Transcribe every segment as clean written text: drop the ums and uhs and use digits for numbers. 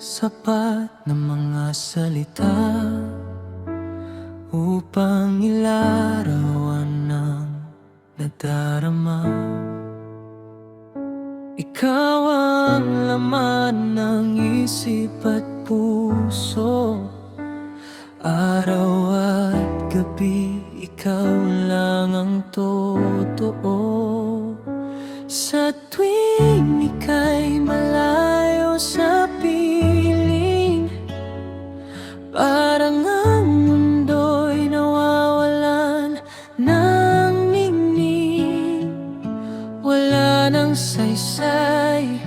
sapat na mga salita upang ilarawan ang nadarama. Ikaw ang laman ng isip at puso, araw at gabi, ikaw lang ang totoo. Sa tuwing ika'y malayo sa piling, parang ang mundo'y nawawalan ng ningning. Wala nang saysay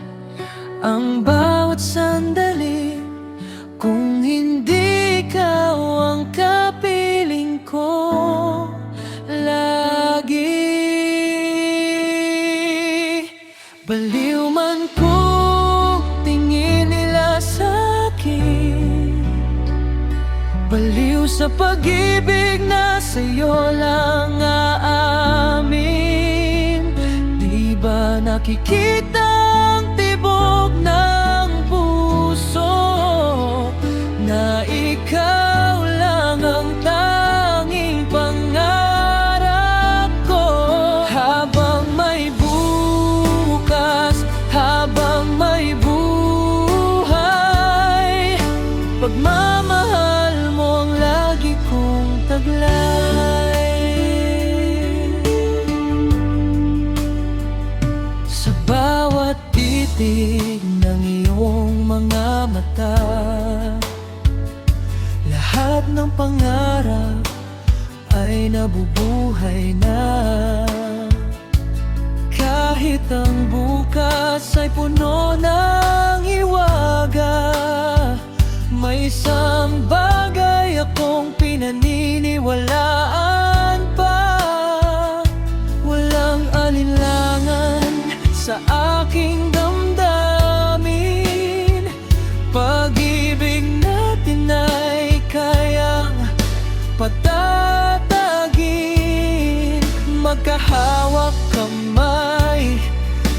ang bawat sandali kung hindi ikaw ang kapiling ko lagi. Baliw man kung tingin nila sa'kin, baliw sa pag-ibig na sa'yo lang aamin. Di ba nakikita ang tibok ng puso na ikaw lang ang tanging pangarap ko? Habang may bukas, habang may buhay, pagmamahal mo ang lagi kong taglay. Sa bawat titig ng iyong mga mata, lahat ng pangarap ay nabubuhay na. Kahit ang bukas ay puno ng hiwaga, may isang bagay akong pinaniniwalaan pa. Walang alinlangan sa aking damdamin, pag-ibig natin ay kayang patatagin. Magkahawak kamay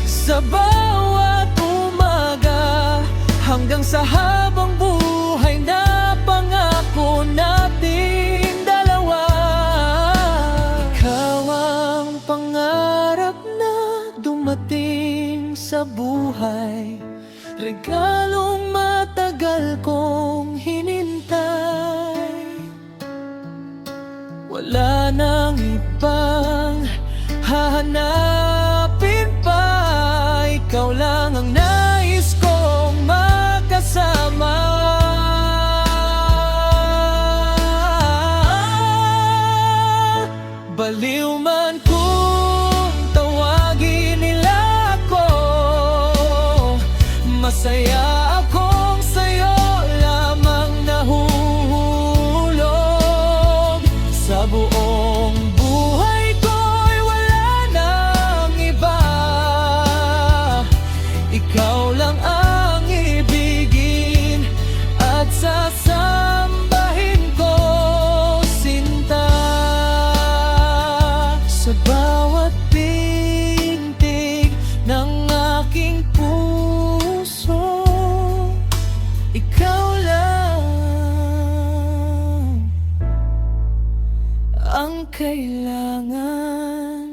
sa bawat umaga, hanggang sa habang buhay na pangako nating dalawa. Ikaw ang pangarap na dumating sa buhay, regalong matagal kong hinintay. Wala nang ibang hahanapin pa, ikaw lang ang nais kong makasama. Baliw man kung tawagin nila ako, masaya akong sa'yo lamang nahuhulog. Sa buong buhay ko'y wala nang iba, ikaw lang ang ibigin at sasambahin ko, sinta. Sa bawat pintig ng aking puso, ikaw lang ang kailangan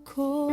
ko.